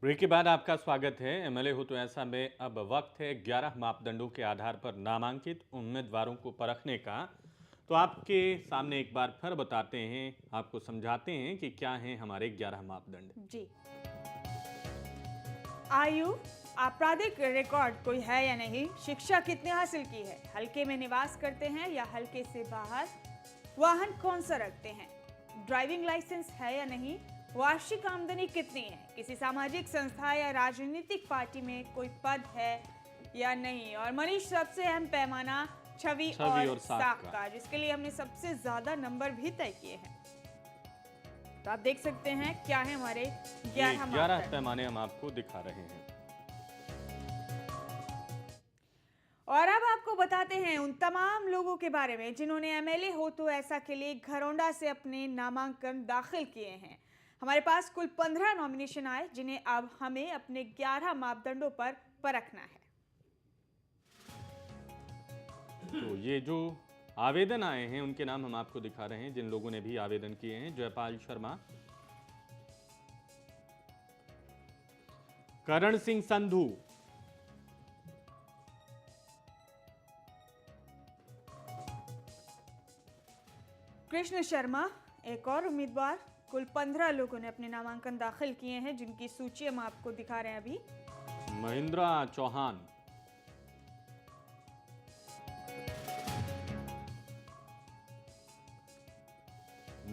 Break के बाद आपका स्वागत है। एमएलए हो तो ऐसा में अब वक्त है 11 मापदंडों के आधार पर नामांकित उम्मीदवारों को परखने का। तो आपके सामने एक बार फिर बताते हैं, आपको समझाते हैं कि क्या हैं हमारे 11 मापदंड। जी। आयु, आपराधिक रिकॉर्ड कोई है या नहीं, शिक्षा कितनी हासिल की है, हल्के में निवास करते हैं या हल्के से बाहर, वाहन कौन सा रखते हैं, ड्राइविंग लाइसेंस है या नहीं, वार्षिक आमदनी कितनी है, किसी सामाजिक संस्था या राजनीतिक पार्टी में कोई पद है या नहीं, और मनीष सबसे अहम पैमाना छवि और साख का, जिसके लिए हमने सबसे ज्यादा नंबर भी तय किए हैं। तो आप देख सकते हैं क्या है हमारे 11 पैमाने हम आपको दिखा रहे हैं। और अब आपको बताते हैं उन तमाम लोगों के बारे में जिन्होंने एमएलए हो तो ऐसा के लिए घरौंडा से अपने नामांकन दाखिल किए हैं। हमारे पास कुल 15 नॉमिनेशन आए, जिन्हें अब हमें अपने 11 मापदंडों पर परखना है। तो ये जो आवेदन आए हैं उनके नाम हम आपको दिखा रहे हैं, जिन लोगों ने भी आवेदन किए हैं। जयपाल शर्मा, करण सिंह संधू, कृष्ण शर्मा एक और उम्मीदवार। कुल 15 लोगों ने अपने नामांकन दाखिल किए हैं, जिनकी सूची हम आपको दिखा रहे हैं अभी। महेंद्रा चौहान,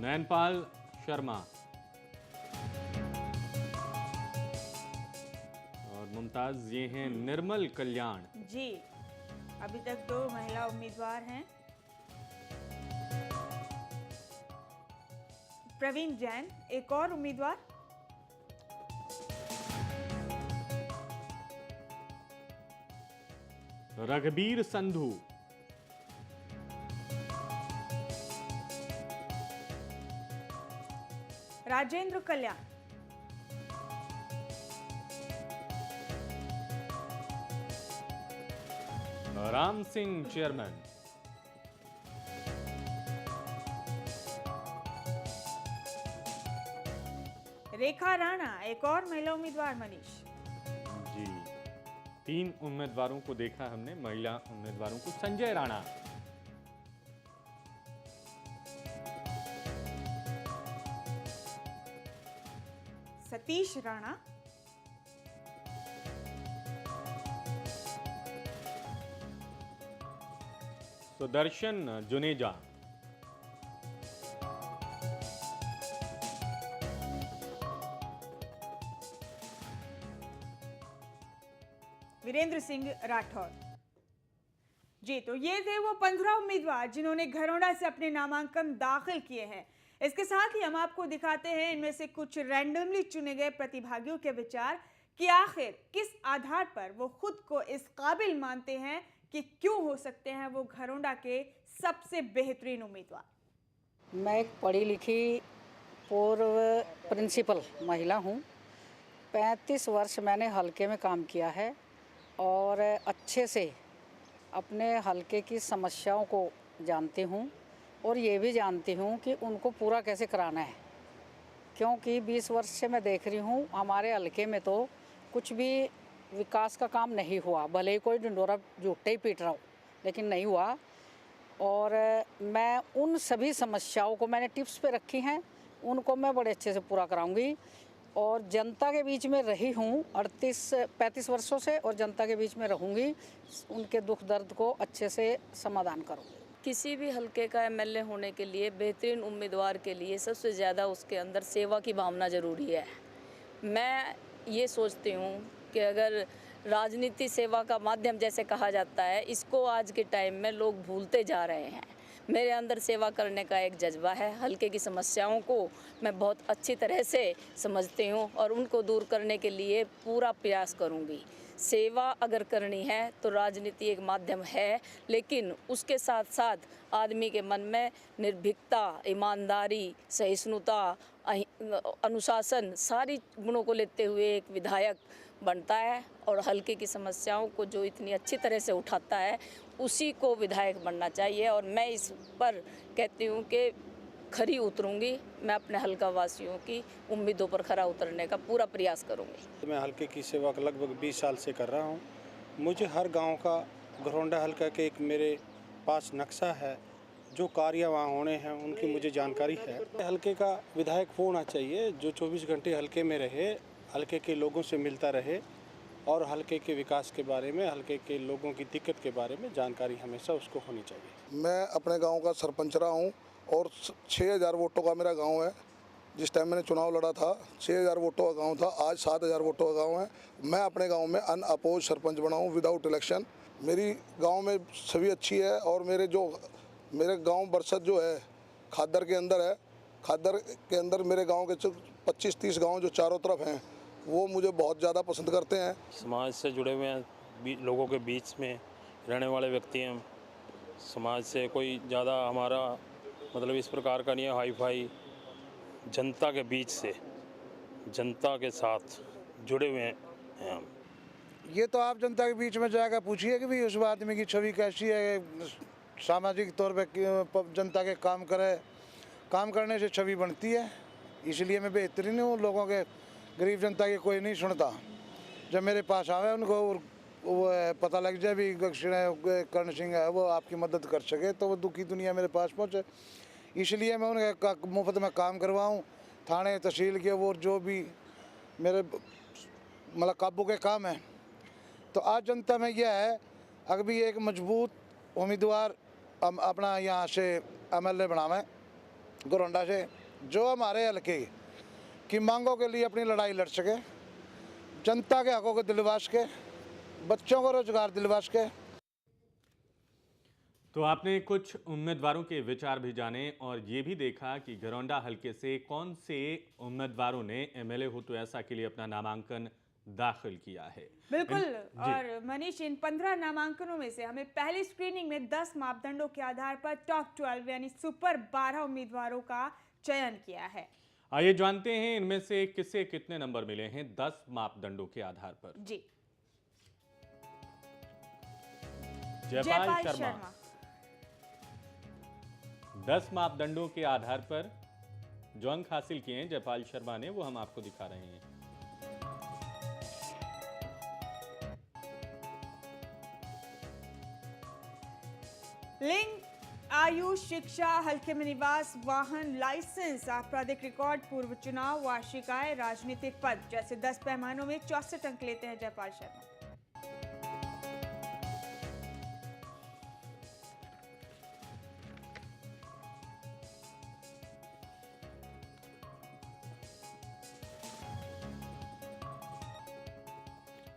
नैनपाल शर्मा और मुमताज, ये हैं निर्मल कल्याण। जी, अभी तक 2 महिला उम्मीदवार हैं। प्रवीण जैन एक और उम्मीदवार। रघबीर संधू, राजेंद्र कल्याण, राम सिंह चेयरमैन, रेखा राणा एक और महिला उम्मीदवार। मनीष जी, 3 उम्मीदवारों को देखा हमने, महिला उम्मीदवारों को। संजय राणा, सतीश राणा, सुदर्शन जुनेजा, वीरेंद्र सिंह राठौर। जी, तो ये थे वो 15 उम्मीदवार जिन्होंने घरौंडा से अपने नामांकन दाखिल किए हैं। इसके साथ ही हम आपको दिखाते हैं इनमें से कुछ रैंडमली चुने गए प्रतिभागियों के विचार कि आखिर किस आधार पर वो खुद को इस काबिल मानते हैं कि क्यों हो सकते हैं वो घरौंडा के सबसे बेहतरीन उम्मीदवार। मैं एक पढ़ी लिखी पूर्व प्रिंसिपल महिला हूँ। 35 वर्ष मैंने हलके में काम किया है और अच्छे से अपने हलके की समस्याओं को जानती हूँ और ये भी जानती हूँ कि उनको पूरा कैसे कराना है, क्योंकि 20 वर्ष से मैं देख रही हूँ हमारे हलके में तो कुछ भी विकास का काम नहीं हुआ। भले ही कोई ढिंढोरा झूठे ही पीट रहा हो, लेकिन नहीं हुआ। और मैं उन सभी समस्याओं को मैंने टिप्स पे रखी हैं, उनको मैं बड़े अच्छे से पूरा कराऊंगी। और जनता के बीच में रही हूँ 35 वर्षों से, और जनता के बीच में रहूँगी, उनके दुख दर्द को अच्छे से समाधान करूँगी। किसी भी हलके का एमएलए होने के लिए, बेहतरीन उम्मीदवार के लिए सबसे ज़्यादा उसके अंदर सेवा की भावना ज़रूरी है। मैं ये सोचती हूँ कि अगर राजनीति सेवा का माध्यम जैसे कहा जाता है, इसको आज के टाइम में लोग भूलते जा रहे हैं। मेरे अंदर सेवा करने का एक जज्बा है। हलके की समस्याओं को मैं बहुत अच्छी तरह से समझती हूँ और उनको दूर करने के लिए पूरा प्रयास करूँगी। सेवा अगर करनी है तो राजनीति एक माध्यम है, लेकिन उसके साथ साथ आदमी के मन में निर्भीकता, ईमानदारी, सहिष्णुता, अनुशासन, सारी गुणों को लेते हुए एक विधायक बनता है। और हलके की समस्याओं को जो इतनी अच्छी तरह से उठाता है, उसी को विधायक बनना चाहिए। और मैं इस पर कहती हूँ कि खरी उतरूंगी। मैं अपने हल्का वासियों की उम्मीदों पर खरा उतरने का पूरा प्रयास करूंगी। मैं हल्के की सेवा लगभग 20 साल से कर रहा हूं। मुझे हर गांव का घरौंडा हल्का के एक मेरे पास नक्शा है, जो कार्य वहाँ होने हैं उनकी मुझे जानकारी है। हल्के का विधायक वो होना चाहिए जो 24 घंटे हल्के में रहे, हल्के के लोगों से मिलता रहे और हल्के के विकास के बारे में, हल्के के लोगों की दिक्कत के बारे में जानकारी हमेशा उसको होनी चाहिए। मैं अपने गांव का सरपंच रहा हूं और 6000 वोटों का मेरा गांव है। जिस टाइम मैंने चुनाव लड़ा था 6000 वोटों का गांव था, आज 7000 वोटों का गांव है। मैं अपने गांव में अनअपोज सरपंच बना हूं विदाउट इलेक्शन। मेरी गांव में सभी अच्छी है और मेरे गांव बरसत जो है खादर के अंदर है। खादर के अंदर मेरे गांव के 25-30 गांव जो चारों तरफ हैं वो मुझे बहुत ज़्यादा पसंद करते हैं। समाज से जुड़े हुए हैं, लोगों के बीच में रहने वाले व्यक्ति हैं। समाज से कोई ज़्यादा हमारा मतलब इस प्रकार का नहीं है, हाई फाई। जनता के बीच से, जनता के साथ जुड़े हुए हैं हम। ये तो आप जनता के बीच में जाकर पूछिए कि भाई उस आदमी की छवि कैसी है, सामाजिक तौर पे जनता के काम करे। काम करने से छवि बनती है, इसलिए मैं बेहतरीन हूँ। लोगों के, गरीब जनता के कोई नहीं सुनता। जब मेरे पास आवे उनको वो पता लग जाए भी कर्ण सिंह है, वो आपकी मदद कर सके, तो वो दुखी दुनिया मेरे पास पहुँचे। इसलिए मैं उनके मुफ्त में काम करवाऊँ। थाने तहसील के वो जो भी मेरे मतलब काबू के काम है। तो आज जनता में यह है, अगर भी एक मजबूत उम्मीदवार अपना यहाँ से MLA बनावें घरौंडा से, जो हमारे हल्के की मांगों के लिए अपनी लड़ाई लड़ सके, जनता के हकों को दिलवा सके, बच्चों को रोजगार दिलवा सके। तो आपने कुछ उम्मीदवारों के विचार भी जाने और ये भी देखा कि घरौंडा हल्के से कौन से उम्मीदवारों ने MLA हो तो ऐसा के लिए अपना नामांकन दाखिल किया है। बिल्कुल। और मनीष, इन 15 नामांकनों में से हमें पहली स्क्रीनिंग में 10 मापदंडों के आधार पर टॉप 12 यानी सुपर 12 उम्मीदवारों का चयन किया है। आइए जानते हैं इनमें से किसे कितने नंबर मिले हैं 10 मापदंडों के आधार पर। जी, जयपाल शर्मा 10 मापदंडों के आधार पर जो अंक हासिल किए हैं जयपाल शर्मा ने, वो हम आपको दिखा रहे हैं। लिंग, आयु, शिक्षा, हल्के में निवास, वाहन, लाइसेंस, आपराधिक रिकॉर्ड, पूर्व चुनाव, वार्षिक आय, राजनीतिक पद जैसे 10 पैमानों में 64 अंक लेते हैं जयपाल शर्मा।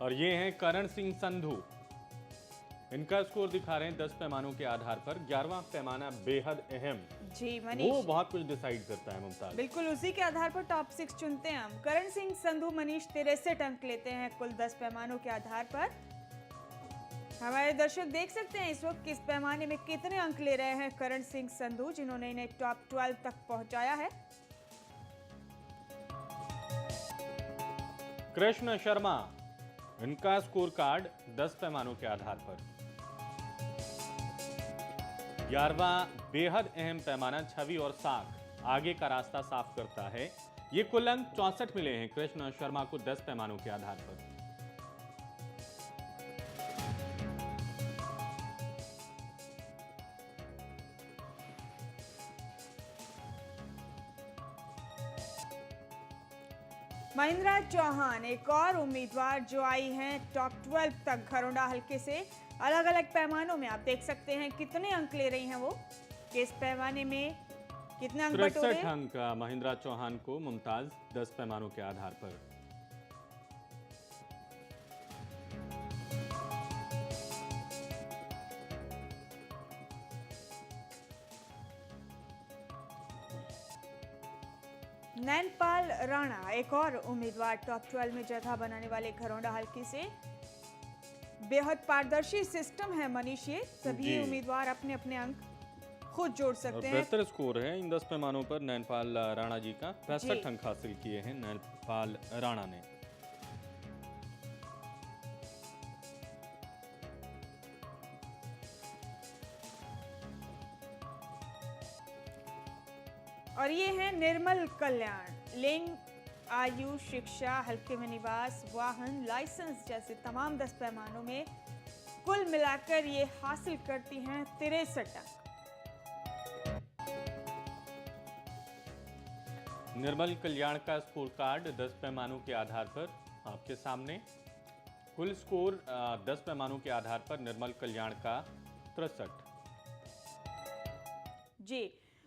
और ये हैं करण सिंह संधू। इनका स्कोर दिखा रहे हैं 10 पैमानों के आधार पर। 11वां पैमाना बेहद अहम, जी मनीष, वो बहुत कुछ डिसाइड करता है मुमताज। बिल्कुल उसी के आधार पर टॉप 6 चुनते हैं हम। करण सिंह संधू मनीष 63 अंक लेते हैं कुल 10 पैमानों के आधार पर। हमारे दर्शक देख सकते हैं इस वक्त किस पैमाने में कितने अंक ले रहे हैं करण सिंह संधू, जिन्होंने इन्हें टॉप 12 तक पहुंचाया है। कृष्ण शर्मा, इनका स्कोर कार्ड 10 पैमानों के आधार पर। 11वां बेहद अहम पैमाना छवि और साख आगे का रास्ता साफ करता है। ये कुल अंक 64 मिले हैं कृष्ण शर्मा को 10 पैमानों के आधार पर। महिंद्रा चौहान एक और उम्मीदवार जो आई हैं टॉप 12 तक घरौंडा हल्के से। अलग अलग पैमानों में आप देख सकते हैं कितने अंक ले रही हैं वो, किस पैमाने में कितने अंक बटोरे। 63 अंक महिंद्रा चौहान को मुमताज 10 पैमानों के आधार पर। नैनपाल राणा एक और उम्मीदवार टॉप 12 में जगह बनाने वाले घरौंडा हल्के से। बेहद पारदर्शी सिस्टम है मनीष, ये सभी उम्मीदवार अपने अपने अंक खुद जोड़ सकते हैं। बेहतर स्कोर है इन 10 पैमानों पर नैनपाल राणा जी का। 65 अंक हासिल किए हैं नैनपाल राणा ने। और ये है निर्मल कल्याण। लिंग, आयु, शिक्षा, हल्के में निवास, वाहन, लाइसेंस जैसे तमाम 10 पैमानों में कुल मिलाकर ये हासिल करती हैं 63 अंक। निर्मल कल्याण का स्कोर कार्ड 10 पैमानों के आधार पर आपके सामने। कुल स्कोर 10 पैमानों के आधार पर निर्मल कल्याण का 63। जी,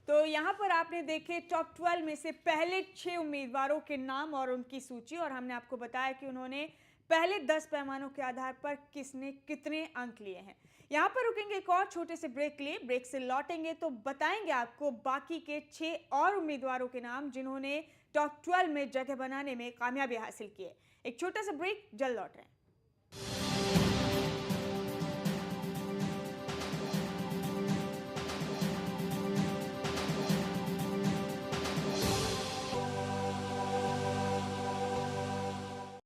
तो यहाँ पर आपने देखे टॉप 12 में से पहले 6 उम्मीदवारों के नाम और उनकी सूची, और हमने आपको बताया कि उन्होंने पहले 10 पैमानों के आधार पर किसने कितने अंक लिए हैं। यहाँ पर रुकेंगे एक और छोटे से ब्रेक लिए, ब्रेक से लौटेंगे तो बताएंगे आपको बाकी के 6 और उम्मीदवारों के नाम जिन्होंने टॉप 12 में जगह बनाने में कामयाबी हासिल की है। एक छोटा सा ब्रेक, जल्द लौट रहे हैं।